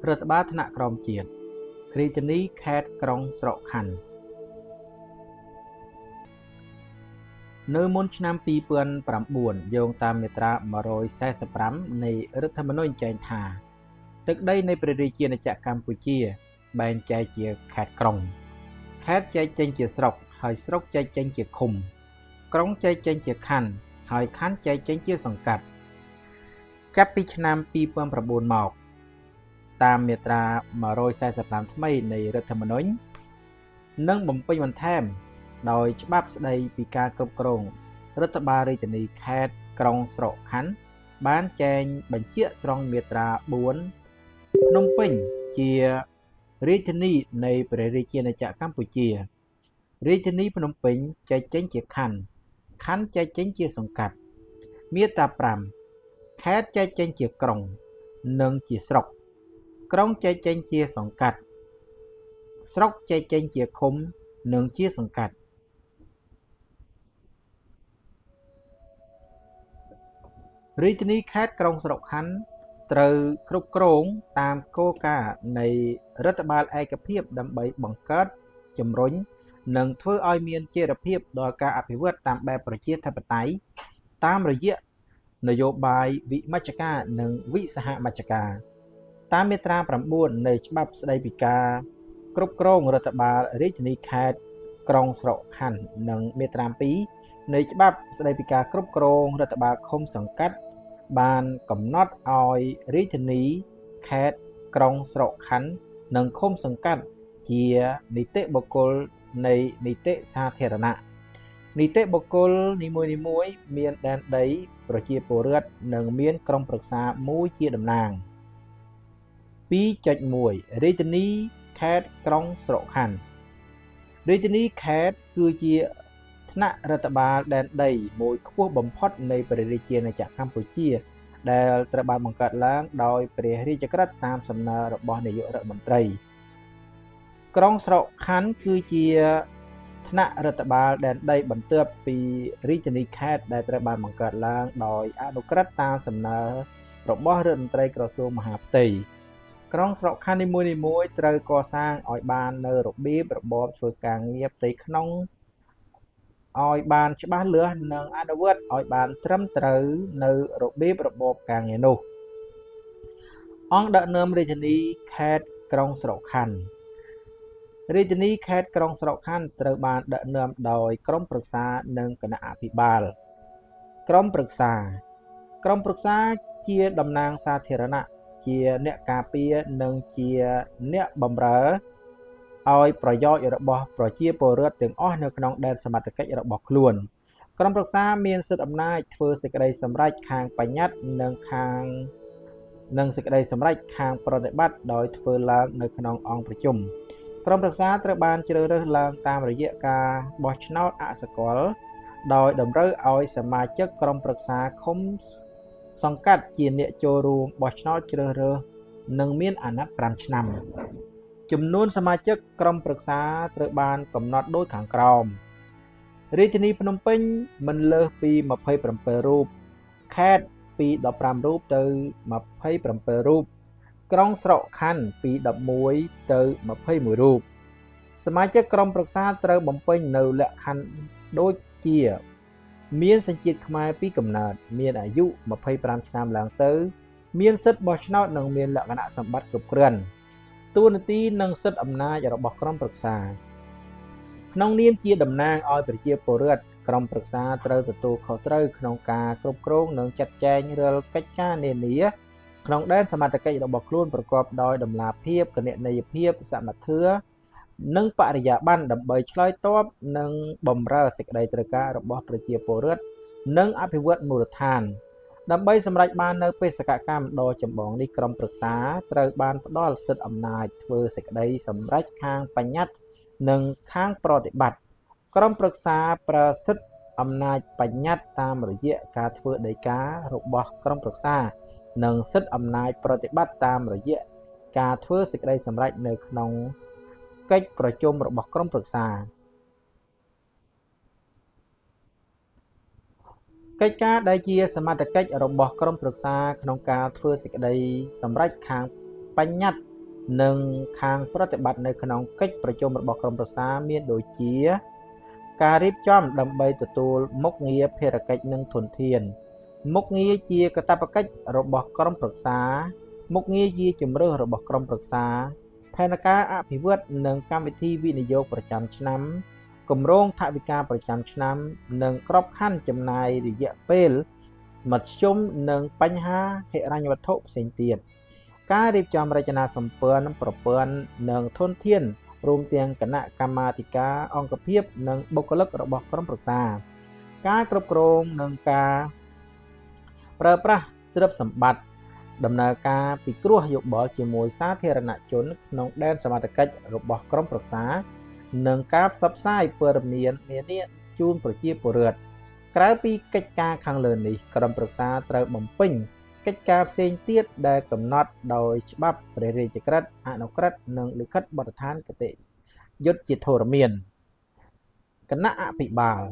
រដ្ឋបាលថ្នាក់ក្រោមជាតិរាជធានីខេត្តក្រុងស្រកខណ្ឌនៅមុនឆ្នាំ2009យោងតាមមាត្រា145នៃរដ្ឋធម្មនុញ្ញចែងថាទឹកដីនៃព្រះរាជាណាចក្រកម្ពុជាបែងចែកជាខេត្តក្រុងខេត្តចែកចេញជាស្រុកហើយស្រុកចែកចេញជាឃុំក្រុងចែកចេញជាខណ្ឌហើយខណ្ឌចែកចេញជាសង្កាត់ចាប់ពីឆ្នាំ2009មកតាមមាត្រា145ថ្មីនៃរដ្ឋធម្មនុញ្ញនិងបំពេញបន្ថែមដោយច្បាប់ស្តីពីការគ្រប់គ្រងរដ្ឋបាលរាជធានីខេត្តក្រុងស្រកខណ្ឌបានចែងបញ្ជាក់ត្រង់មាត្រា4ភ្នំពេញជារាជធានីនៃព្រះរាជាណាចក្រកម្ពុជារាជធានីភ្នំពេញចែកចេញជាខណ្ឌខណ្ឌចែកចេញជាសង្កាត់មាត្រា5ខេត្តចែកចេញជាក្រុងនិងជាស្រុកក្រុងចែកចេញជាសង្កាត់ស្រុកចែកចេញជាឃុំនិងជាសង្កាត់រាជធានីខេត្តក្រុងស្រកខណ្ឌត្រូវគ្រប់គ្រងតាមគោលការណ៍នៃរដ្ឋបាលឯកភាពដើម្បីបង្កើតជំរុញនិងធ្វើឲ្យមានចីរភាពដល់ការអភិវឌ្ឍតាមបែបប្រជាធិបតេយ្យតាមរយៈនយោបាយវិមជ្ឈការនិងវិសហមជ្ឈការតាមមាត្រា9នៃច្បាប់ស្តីពីការគ្រប់គ្រងរដ្ឋបាលរាជធានីខេត្តក្រុងស្រកខណ្ឌនិងមាត្រា2នៃច្បាប់ស្តីពីការគ្រប់គ្រងរដ្ឋបាលឃុំសង្កាត់បានកំណត់ឲ្យរាជធានីខេត្តក្រុងស្រកខណ្ឌនិងឃុំសង្កាត់ជានីតិបុគ្គលនៃនីតិសាធារណៈនីតិបុគ្គលនីមួយៗមានដែនដីប្រជាពលរដ្ឋនិងមានក្រុមប្រឹក្សាមួយជាតំណាង 2.1 រាជធានីខេត្តក្រុងស្រកខណ្ឌរាជធានីខេត្តគឺជាថ្នាក់រដ្ឋបាលដែនដីមួយខ្ពស់បំផុតនៃព្រះរាជាណាចក្រកម្ពុជាដែលត្រូវបានបង្កើតឡើងដោយព្រះរាជក្រឹត្យតាមសំណើរបស់នាយករដ្ឋមន្ត្រីក្រុងស្រកខណ្ឌគឺជាថ្នាក់រដ្ឋបាលដែនដីបន្ទាប់ពីរាជធានីខេត្តដែលត្រូវបានបង្កើតឡើងដោយអនុក្រឹត្យតាមសំណើរបស់រដ្ឋមន្ត្រីក្រសួងមហាផ្ទៃក្រុងស្រកខណ្ឌនីមួយៗត្រូវកសាងឲ្យបាននៅរបៀបរបបធ្វើការងារផ្ទៃក្នុងឲ្យបានច្បាស់លាស់និងអនុវត្តឲ្យបានត្រឹមត្រូវនៅរបៀបរបបការងារនោះអង្គដឹកនាំរាជធានីខេត្តក្រុងស្រកខណ្ឌរាជធានីខេត្តក្រុងស្រកខណ្ឌត្រូវបានដឹកនាំដោយក្រុមប្រឹក្សានិងគណៈអភិបាលក្រុមប្រឹក្សាជាតំណាងសាធារណៈជាអ្នកការពារនិងជាអ្នកបម្រើឲ្យប្រយោជន៍របស់ប្រជាពលរដ្ឋទាំងអស់នៅក្នុងដែនសមត្ថកិច្ចរបស់ខ្លួនក្រុមប្រឹក្សាមានសិទ្ធិអំណាចធ្វើសេចក្តីសម្រេចខាងបញ្ញត្តិនិងសេចក្តីសម្រេចខាងប្រតិបត្តិដោយធ្វើឡើងនៅក្នុងអង្គប្រជុំក្រុមប្រឹក្សាត្រូវបានជ្រើសរើសឡើងតាមរយៈការបោះឆ្នោតអសកលដោយតម្រូវឲ្យសមាជិកក្រុមប្រឹក្សាឃុំសង្កាត់ជាអ្នកចូលរួមបោះឆ្នោតជ្រើសរើសនិងមានអាណត្តិ5ឆ្នាំចំនួនសមាជិកក្រុមប្រឹក្សាត្រូវបានកំណត់ដូចខាងក្រោមរាជធានីភ្នំពេញមិនលើសពី27រូបខេត្តពី15រូបទៅ27រូបក្រុងស្រកខណ្ឌពី11ទៅ21រូបសមាជិកក្រុមប្រឹក្សាត្រូវបំពេញនៅលក្ខខណ្ឌដូចជាមានសញ្ជាតិខ្មែរពីកំណើតមានអាយុ25ឆ្នាំឡើងទៅមានសិទ្ធិបោះឆ្នោតនិងមានលក្ខណៈសម្បត្តិគ្រប់គ្រាន់តួនាទីនិងសិទ្ធិអំណាចរបស់ក្រុមប្រឹក្សាក្នុងនាមជាតំណាងឲ្យប្រជាពលរដ្ឋក្រុមប្រឹក្សាត្រូវទទួលខុសត្រូវក្នុងការគ្រប់គ្រងនិងចាត់ចែងរាល់កិច្ចការនានាក្នុងដែនសមត្ថកិច្ចរបស់ខ្លួនប្រកបដោយតម្លាភាពគណនេយ្យភាពសមធម៌និងបរិយាបន្នដើម្បីឆ្លើយតបនិងបម្រើសេចក្តីត្រូវការរបស់ប្រជាពលរដ្ឋនិងអភិវឌ្ឍមូលដ្ឋានដើម្បីសម្រេចបាននៅបេសកកម្មដ៏ចម្បងនេះក្រុមប្រឹក្សាត្រូវបានផ្ដល់សិទ្ធិអំណាចធ្វើសេចក្តីសម្រេចខាងបញ្ញត្តិនិងខាងប្រតិបត្តិក្រុមប្រឹក្សាប្រើសិទ្ធិអំណាចបញ្ញត្តិតាមរយៈការធ្វើដីការបស់ក្រុមប្រឹក្សានិងសិទ្ធិអំណាចប្រតិបត្តិតាមរយៈការធ្វើសេចក្តីសម្រេចនៅក្នុងកិច្ចប្រជុំរបស់ក្រុមប្រឹក្សាកិច្ចការដែលជាសមត្ថកិច្ចរបស់ក្រុមប្រឹក្សាក្នុងការធ្វើសេចក្តីសម្រេចខាង បញ្ញត្តិនិងខាងប្រតិបត្តិនៅក្នុងកិច្ចប្រជុំរបស់ក្រុមប្រឹក្សាមានដូចជាការរៀបចំដើម្បីទទួលមុខងារភារកិច្ចនិងធនធានមុខងារជាកាតព្វកិច្ចរបស់ក្រុមប្រឹក្សាមុខងារជាជំរើសរបស់ក្រុមប្រឹក្សាផែនការអភិវឌ្ឍនិងកម្មវិធីវិនិយោគប្រចាំឆ្នាំគម្រោងថវិកាប្រចាំឆ្នាំនិងក្របខ័ណ្ឌចំណាយរយៈពេលមធ្យមនិងបញ្ហាហិរញ្ញវត្ថុផ្សេងទៀតការរៀបចំរចនាសម្ព័ន្ធប្រព័ន្ធនិងធនធានរួមទាំងគណៈកម្មាធិការអង្គភាពនិងបុគ្គលិករបស់ក្រុមប្រឹក្សាការគ្រប់គ្រងនិងការប្រើប្រាស់ទ្រព្យសម្បត្តិដំណើរការពិគ្រោះយោបល់ជាមួយសាធារណជនក្នុងដែនសមត្ថកិច្ចរបស់ក្រុមប្រឹក្សានិងការផ្សព្វផ្សាយព័ត៌មាននានាជូនប្រជាពលរដ្ឋក្រៅពីកិច្ចការខាងលើនេះក្រុមប្រឹក្សាត្រូវបំពេញកិច្ចការផ្សេងទៀតដែលកំណត់ដោយច្បាប់ព្រះរាជក្រឹត្យអនុក្រឹត្យនិងលិខិតបទដ្ឋានគតិយុត្តជាធរមានគណៈអភិបាល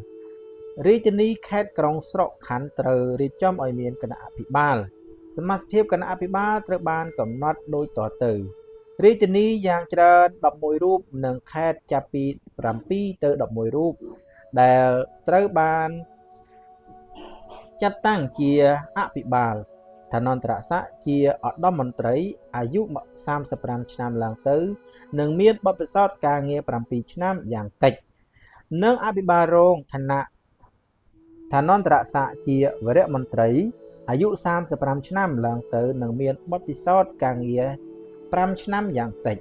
រាជធានីខេត្តក្រុងស្រុកខណ្ឌត្រូវរៀបចំឲ្យមានគណៈអភិបាលសមាជិកគណៈអភិបាលត្រូវបានកំណត់ដូចតទៅរាជធានីយ៉ាងច្រើន11រូបនិងខេត្តចាប់ពី7ទៅ11រូបដែលត្រូវបានចាត់តាំងជាអភិបាលឋានន្តរស័ក្តិជាឧត្តមមន្ត្រីអាយុ35ឆ្នាំឡើងទៅនិងមានបទពិសោធន៍ការងារ7ឆ្នាំយ៉ាងតិចនិងអភិបាលរងឋានន្តរស័ក្តិជាវរមន្ត្រីអាយុ35ឆ្នាំឡើងទៅនិងមានបទពិសោធន៍ការងារ5ឆ្នាំយ៉ាងតិច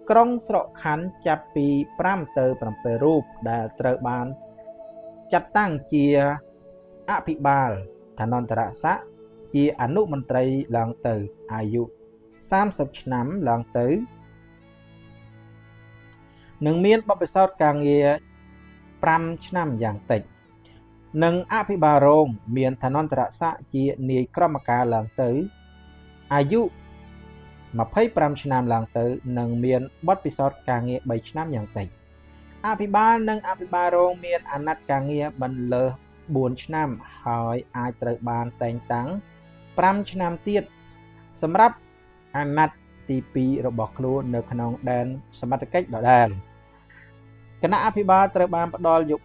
ក្រុងស្រុកខណ្ឌចាប់ពី5ទៅ7រូបដែលត្រូវបានចាត់តាំងជាអភិបាលឋានន្តរស័ក្តិជាអនុមន្ត្រីឡើងទៅអាយុ30ឆ្នាំឡើងទៅនិងមានបទពិសោធន៍ការងារ5ឆ្នាំយ៉ាងតិចនិងអភិបាលរងមានឋានន្តរស័ក្តិជានាយក្រមការឡើងទៅអាយុ25ឆ្នាំឡើងទៅនិងមានបទពិសោធន៍ការងារ3ឆ្នាំយ៉ាងតិចអភិបាលនិងអភិបាលរងមានអាណត្តិការងារបន្លឺ4ឆ្នាំហើយអាចត្រូវបានតែងតាំង5ឆ្នាំទៀតសម្រាប់អាណត្តិទី2របស់ខ្លួននៅក្នុងដែនសមត្ថកិច្ចដដែលគណៈអភិបាលត្រូវផ្ដល់យោ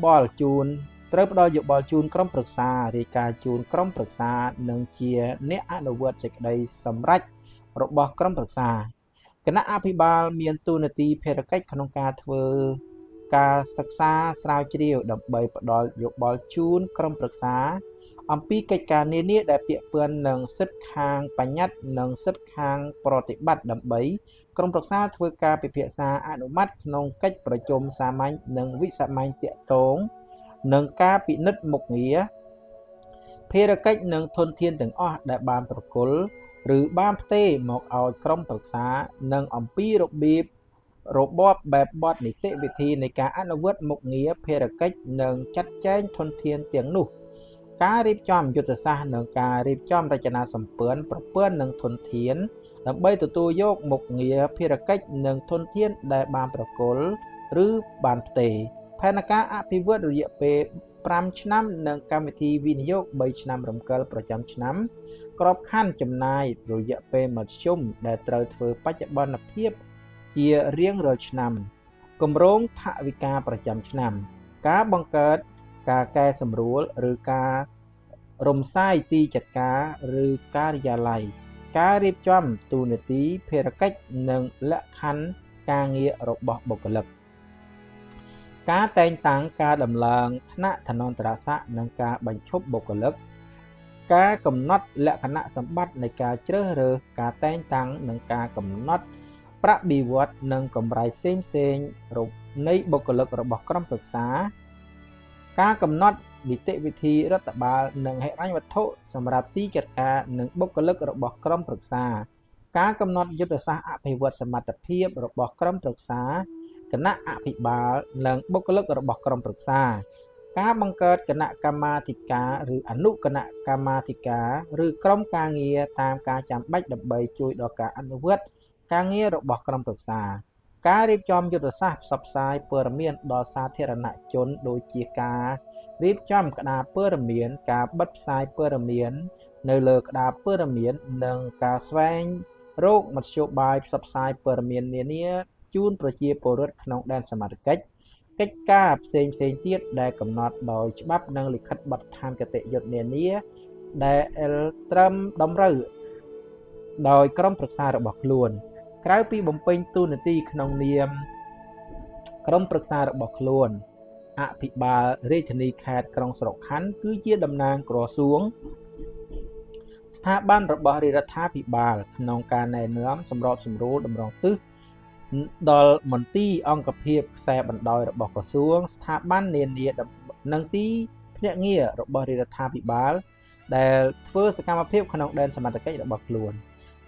បល់ជូនក្រុមប្រឹក្សារាយការណ៍ជូនក្រុមប្រឹក្សានិងជាអ្នកអនុវត្តសេចក្តីសម្រេចរបស់ក្រុមប្រឹក្សាគណៈអភិបាលមានតួនាទីភារកិច្ចក្នុងការធ្វើការសិក្សាស្រាវជ្រាវដើម្បីផ្ដល់យោបល់ជូនក្រុមប្រឹក្សាអំពីកិច្ចការនានាដែលពាក់ព័ន្ធនឹងសិទ្ធិខាងបញ្ញត្តិនិងសិទ្ធិខាងប្រតិបត្តិដើម្បីក្រុមប្រឹក្សាធ្វើការពិភាក្សាអនុម័តក្នុងកិច្ចប្រជុំសាមញ្ញនិងវិសាមញ្ញទាក់ទងនឹងការពិនិត្យមុខងារភារកិច្ចនិងធនធានទាំងអស់ដែលបានប្រគល់ឬបានផ្ទេរមកឲ្យក្រុមប្រឹក្សានិងអំពីរបបបែបបទនីតិវិធីនៃការអនុវត្តមុខងារភារកិច្ចនិងចាត់ចែងធនធានទាំងនោះការរៀបចំយុទ្ធសាស្ត្រនិងការរៀបចំរចនាសម្ព័ន្ធប្រព័ន្ធនិងធនធានដើម្បីទទួលយកមុខងារភារកិច្ចនិងធនធានដែលបានប្រគល់ឬបានផ្ទេរផែនការអភិវឌ្ឍរយៈពេល5ឆ្នាំនិងកម្មវិធីវិនិយោគ3ឆ្នាំរំកិលប្រចាំឆ្នាំក្របខ័ណ្ឌចំណាយរយៈពេលមធ្យមដែលត្រូវធ្វើបច្ចុប្បន្នភាពជារៀងរាល់ឆ្នាំគម្រោងថវិកាប្រចាំឆ្នាំការបង្កើតការកែសម្រួលឬការរំសាយទីចាត់ការឬការិយាល័យការរៀបចំទូនាទីភារកិច្ចនិងលក្ខខណ្ឌការងាររបស់បុគ្គលិកការតែងតាំងការដំឡើងថ្នាក់ឋានន្តរស័ក្តិនិងការបញ្ឈប់បុគ្គលិកការកំណត់លក្ខណៈសម្បត្តិនៃការជ្រើសរើសការតែងតាំងនិងការកំណត់ប្រាក់បៀវត្សនិងកម្រៃផ្សេងនៃបុគ្គលិករបស់ក្រុមប្រឹក្សាការកំណត់នីតិវិធីរដ្ឋបាលនិងហិរញ្ញវត្ថុសម្រាប់ទីចាត់ការនិងបុគ្គលិករបស់ក្រុមប្រឹក្សាការកំណត់យុទ្ធសាស្ត្រអភិវឌ្ឍសមត្ថភាពរបស់ក្រុមប្រឹក្សាគណៈអភិបាលនិងបុគ្គលិករបស់ក្រុមប្រឹក្សាការបង្កើតគណៈកម្មាធិការឬអនុគណៈកម្មាធិការឬក្រុមការងារតាមការចាំបាច់ដើម្បីជួយដល់ការអនុវត្តការងាររបស់ក្រុមប្រឹក្សាការរៀបចំយុទ្ធសាស្ត្រផ្សព្វផ្សាយព័ត៌មានដល់សាធារណជនដូចជាការរៀបចំក្តារព័ត៌មានការបិទផ្សាយព័ត៌មាន នៅលើក្តារព័ត៌មាននិងការស្វែងរកមធ្យោបាយផ្សព្វផ្សាយព័ត៌មាននានាជូនប្រជាពលរដ្ឋក្នុងដែនសមត្ថកិច្ចកិច្ចការផ្សេងៗទៀតដែលកំណត់ដោយច្បាប់និងលិខិតបទដ្ឋានគតិយុត្តនានាដែលត្រឹមតម្រូវដោយក្រុមប្រឹក្សារបស់ខ្លួនក្រៅពីបំពេញតួនាទីក្នុងនាមក្រុមប្រឹក្សារបស់ខ្លួនអភិបាលរាជធានីខេត្តក្រុងស្រុកខណ្ឌគឺជាតំណាងក្រសួងស្ថាប័នរបស់រាជរដ្ឋាភិបាលក្នុងការណែនាំសម្របសម្រួលតម្រង់ទិសដល់មន្ទីរអង្គភាពខ្សែបណ្ដោយរបស់ក្រសួងស្ថាប័ននានានិងទីភ្នាក់ងាររបស់រាជរដ្ឋាភិបាលដែលធ្វើសកម្មភាពក្នុងដែនសមត្ថកិច្ចរបស់ខ្លួន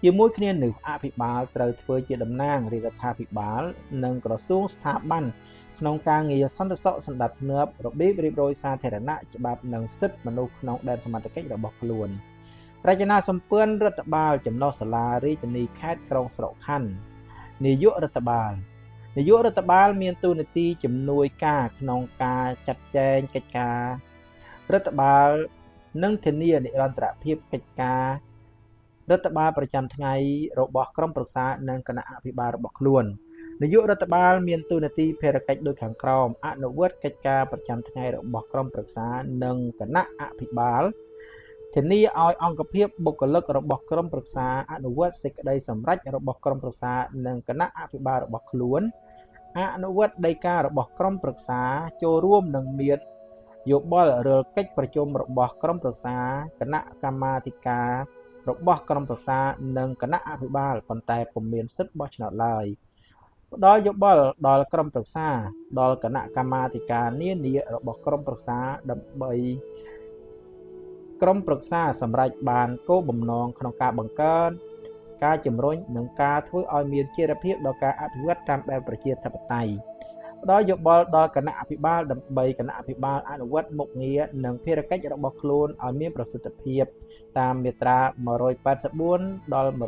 ជាមួយគ្នានេះអភិបាលត្រូវធ្វើជាតំណាងរាជរដ្ឋាភិបាលនិងក្រសួងស្ថាប័នក្នុងការងារសន្តិសុខសណ្ដាប់ធ្នាប់របៀបរៀបរយសាធារណៈច្បាប់និងសិទ្ធិមនុស្សក្នុងដែនសមត្ថកិច្ចរបស់ខ្លួនរចនាសម្ព័ន្ធរដ្ឋបាលចំណុះសាលារាជធានីខេត្តក្រុងស្រុកខណ្ឌនាយករដ្ឋបាលមានតួនាទីជំនួយការក្នុងការចាត់ចែងកិច្ចការរដ្ឋបាលនិងធានានិរន្តរភាពកិច្ចការរដ្ឋបាលប្រចាំថ្ងៃរបស់ក្រុមប្រឹក្សានិងគណៈអភិបាលរបស់ខ្លួននាយករដ្ឋបាលមានតួនាទីភារកិច្ចដូចខាងក្រោមអនុវត្តកិច្ចការប្រចាំថ្ងៃរបស់ក្រុមប្រឹក្សានិងគណៈអភិបាលធានាឲ្យអង្គភាពបុគ្គលិករបស់ក្រុមប្រឹក្សាអនុវត្តសេចក្តីសម្រេចរបស់ក្រុមប្រឹក្សានិងគណៈអភិបាលរបស់ខ្លួនអនុវត្តដីការបស់ក្រុមប្រឹក្សាចូលរួមនឹងមានយោបល់រាល់កិច្ចប្រជុំរបស់ក្រុមប្រឹក្សាគណៈកម្មាធិការរបស់ក្រុមប្រឹក្សានិងគណៈអភិបាលប៉ុន្តែពុំមានសិទ្ធិបោះឆ្នោតឡើយផ្ដល់យោបល់ដល់ក្រុមប្រឹក្សាដល់គណៈកម្មាធិការនានារបស់ក្រុមប្រឹក្សាដើម្បីក្រុមប្រឹក្សាសម្រេចបានគោលបំណងក្នុងការបង្កើនការជំរុញនិងការធ្វើឲ្យមានចីរភាពដល់ការអភិវឌ្ឍតាមបែបប្រជាធិបតេយ្យផ្ដល់យោបល់ដល់គណៈអភិបាលដើម្បីគណៈអភិបាលអនុវត្តមុខងារនិងភារកិច្ចរបស់ខ្លួនឲ្យមានប្រសិទ្ធភាពតាមមាត្រា184ដល់185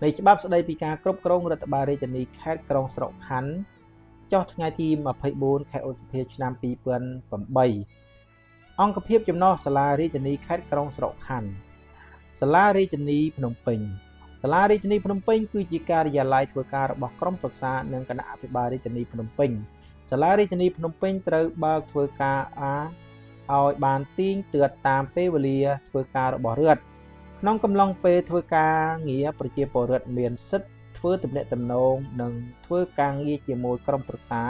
នៃច្បាប់ស្តីពីការគ្រប់គ្រងរដ្ឋបាលរាជធានីខេត្តក្រុងស្រុកខណ្ឌចុះថ្ងៃទី24ខែឧសភាឆ្នាំ2008អង្គភាពចំណុះសាលារាជធានីខេត្តក្រុងស្រុកខណ្ឌសាលារាជធានីភ្នំពេញសាលារាជធានីភ្នំពេញគឺជាការិយាល័យធ្វើការរបស់ក្រុមប្រឹក្សានិងគណៈអភិបាលរាជធានីភ្នំពេញសាលារាជធានីភ្នំពេញត្រូវបើកធ្វើការឲ្យបានទៀងទាត់តាមពេលវេលាធ្វើការរបស់រដ្ឋក្នុងកំឡុងពេលធ្វើការងារប្រជាពលរដ្ឋមានសិទ្ធិធ្វើទំនាក់ទំនងនិងធ្វើការងារជាមួយក្រុមប្រឹក្សា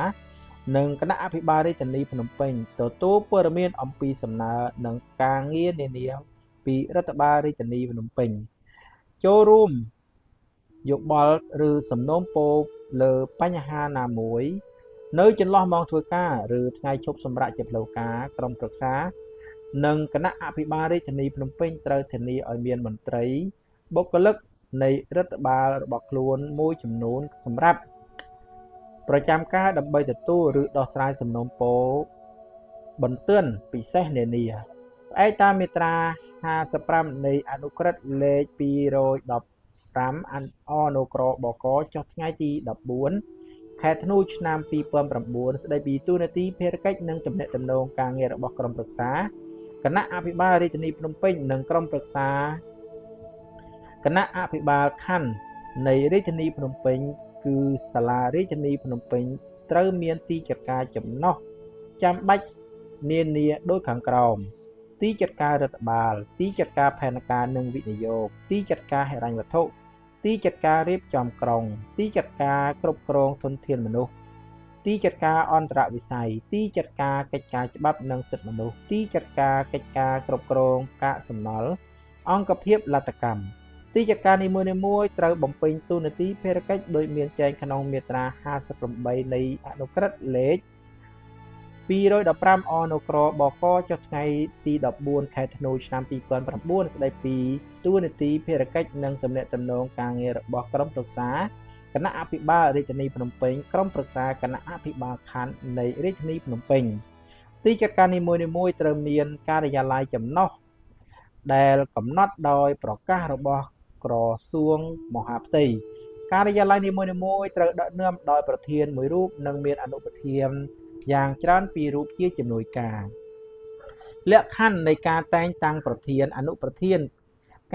និងគណៈអភិបាលរាជធានីភ្នំពេញទទួលព័ត៌មានអំពីសំណើនិងការងារនានាពីរដ្ឋបាលរាជធានីភ្នំពេញចូលរួមយោបល់ឬសំណូមពរលើបញ្ហាណាមួយនៅចន្លោះម៉ោងធ្វើការឬថ្ងៃឈប់សម្រាកជាផ្លូវការក្រុមប្រឹក្សានិងគណៈអភិបាលរាជធានីភ្នំពេញត្រូវធានាឲ្យមានមន្ត្រីបុគ្គលិកនៃរដ្ឋបាលរបស់ខ្លួនមួយចំនួនសម្រាប់ប្រចាំការដើម្បីទទួលឬដោះស្រាយសំណូមពរបន្ទាន់ពិសេសនានាផ្អែកតាមមាត្រា55នៃអនុក្រឹត្យលេខ215អនុក្របកចុះថ្ងៃទី14ខែធ្នូឆ្នាំ2009ស្តីពីទូនាទីភារកិច្ចនិងទំនាក់ទំនងការងាររបស់ក្រុមប្រឹក្សាគណៈអភិបាលរាជធានីភ្នំពេញនិងក្រុមប្រឹក្សាគណៈអភិបាលខណ្ឌនៃរាជធានីភ្នំពេញគឺសាលារាជធានីភ្នំពេញត្រូវមានទីចាត់ការចំណុះចាំបាច់នានាដូចខាងក្រោមទីចាត់ការរដ្ឋបាលទីចាត់ការផែនការនិងវិនិយោគទីចាត់ការហិរញ្ញវត្ថុទីចាត់ការរៀបចំក្រុងទីចាត់ការគ្រប់គ្រងធនធានមនុស្សទីចាត់ការអន្តរវិស័យទីចាត់ការកិច្ចការច្បាប់និងសិទ្ធិមនុស្សទីចាត់ការកិច្ចការគ្រប់គ្រងកាកសំណល់អង្គភាពលទ្ធកម្មទីចាត់ការនីមួយៗត្រូវបំពេញតួនាទីភារកិច្ចដោយមានចែងក្នុងមាត្រា58នៃអនុក្រឹត្យលេខ215អនុក្របកចុះថ្ងៃទី14ខែធ្នូឆ្នាំ2009ស្តីពីតួនាទីភារកិច្ចនិងទំនាក់ទំនងការងាររបស់ក្រុមប្រឹក្សាគណៈអភិបាលរាជធានីភ្នំពេញក្រុមប្រឹក្សាគណៈអភិបាលខណ្ឌនៃរាជធានីភ្នំពេញទីចាត់ការនីមួយៗត្រូវមានការិយាល័យចំណុះដែលកំណត់ដោយប្រកាសរបស់ក្រសួងមហាផ្ទៃការិយាល័យនីមួយៗត្រូវដឹកនាំដោយប្រធានមួយរូបនិងមានអនុប្រធានយ៉ាងច្រើនពីររូបជាជំនួយការ លក្ខខណ្ឌនៃការតែងតាំងប្រធានអនុប្រធាន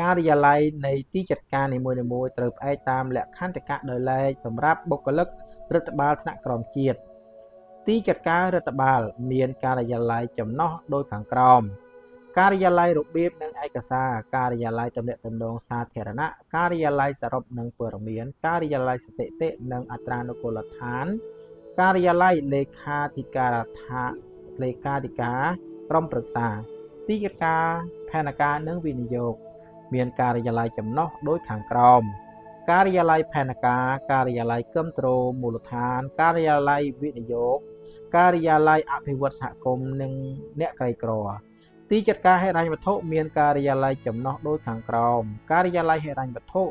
ការិយាល័យនៃទីចាត់ការនីមួយៗត្រូវផ្អែកតាមលក្ខន្តិកៈដោយឡែកសម្រាប់បុគ្គលិករដ្ឋបាលថ្នាក់ក្រោមជាតិទីចាត់ការរដ្ឋបាលមានការិយាល័យចំណុះដូចខាងក្រោមការិយាល័យរបៀបនិងឯកសារការិយាល័យទំនាក់ទំនងសាធារណៈការិយាល័យសរុបនិងព័ត៌មានការិយាល័យស្ថិតិនិងអត្រានុកូលដ្ឋានការិយាល័យលេខាធិការដ្ឋាលេខាធិការក្រុមប្រឹក្សាទីចាត់ការផែនការនិងវិនិយោគមានការិយាល័យចំណុះដូចខាងក្រោមការិយាល័យផែនការការិយាល័យគាំទ្រមូលដ្ឋានការិយាល័យវិនិយោគការិយាល័យអភិវឌ្ឍសហគមន៍និងអ្នកក្រីក្រទីចាត់ការហិរញ្ញវត្ថុមានការិយាល័យចំណុះដូចខាងក្រោមការិយាល័យហិរញ្ញវត្ថុ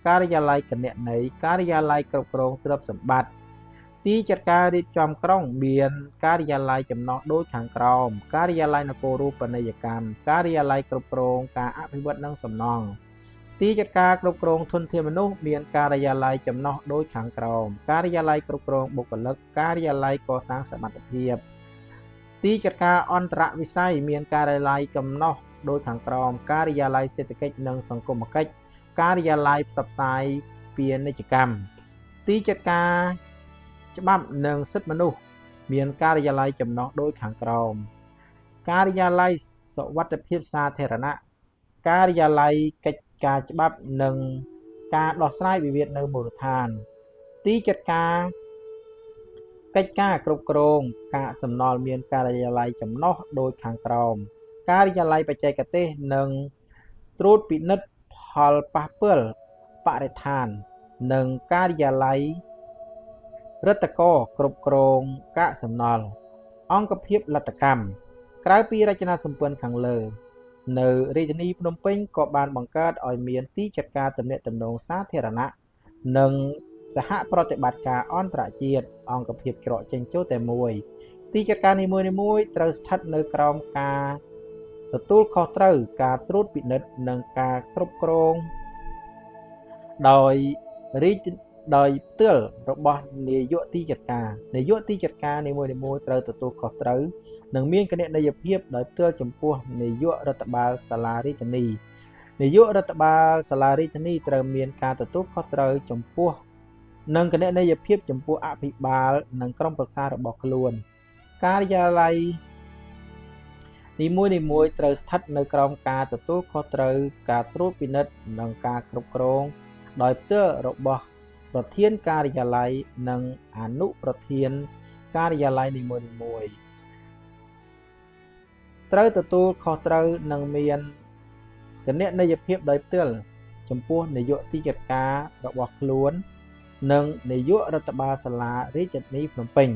ការិយាល័យគណនេយ្យការិយាល័យគ្រប់គ្រងទ្រព្យសម្បត្តិទីចាត់ការរៀបចំក្រុងមានការិយាល័យចំណុះដូចខាងក្រោមការិយាល័យនគររូបនីយកម្មការិយាល័យគ្រប់គ្រងការអភិវឌ្ឍនិងសំណង់ទីចាត់ការគ្រប់គ្រងធនធានមនុស្សមានការិយាល័យចំណុះដូចខាងក្រោមការិយាល័យគ្រប់គ្រងបុគ្គលិកការិយាល័យកសាងសមត្ថភាពទីចាត់ការអន្តរវិស័យមានការិយាល័យចំណុះដូចខាងក្រោមការិយាល័យសេដ្ឋកិច្ចនិងសង្គមគិច្ចការិយាល័យផ្សព្វផ្សាយពាណិជ្ជកម្មទីចាត់ការច្បាប់និងសិទ្ធិមនុស្សមានការិយាល័យចំណុះដូចខាងក្រោមការិយាល័យសុវត្ថិភាពសាធារណៈការិយាល័យកិច្ចការច្បាប់និងការដោះស្រាយវិវាទនៅមូលដ្ឋានទីចាត់ការកិច្ចការគ្រប់គ្រងកាកសំណល់មានការិយាល័យចំណុះដូចខាងក្រោមការិយាល័យបច្ចេកទេសនិងត្រួតពិនិត្យផលប៉ះពាល់បរិស្ថាននិងការិយាល័យរដ្ឋកោគ្រប់គ្រងកាកសំណល់អង្គភាពលទ្ធកម្មក្រៅពីរចនាសម្ព័ន្ធខាងលើនៅរាជធានីភ្នំពេញក៏បានបង្កើតឲ្យមានទីចាត់ការទំនាក់ទំនងសាធារណៈនិងសហប្រតិបត្តិការអន្តរជាតិអង្គភាពច្រកចេញចូលតែមួយទីចាត់ការនីមួយៗត្រូវស្ថិតនៅក្រោមការទទួលខុសត្រូវការត្រួតពិនិត្យនិងការគ្រប់គ្រងដោយផ្ទាល់របស់នាយកទីចាត់ការនាយកទីចាត់ការនីមួយៗត្រូវទទួលខុសត្រូវនិងមានគណនេយ្យភាពដោយផ្ទាល់ចំពោះនាយករដ្ឋបាលសាលារាជធានីនាយករដ្ឋបាលសាលារាជធានីត្រូវមានការទទួលខុសត្រូវចំពោះនិងគណនេយ្យភាពចំពោះអភិបាលនិងក្រុមប្រឹក្សារបស់ខ្លួនការិយាល័យនីមួយៗត្រូវស្ថិតនៅក្រោមការទទួលខុសត្រូវការត្រួតពិនិត្យនិងការគ្រប់គ្រងដោយផ្ទាល់របស់ប្រធានការិយាល័យនិងអនុប្រធានការិយាល័យនីមួយៗត្រូវទទួលខុសត្រូវនិងមានគណនេយ្យភាពដោយផ្ទាល់ចំពោះនាយកទីចាត់ការរបស់ខ្លួននិងនាយករដ្ឋបាលសាលារាជធានីភ្នំពេញ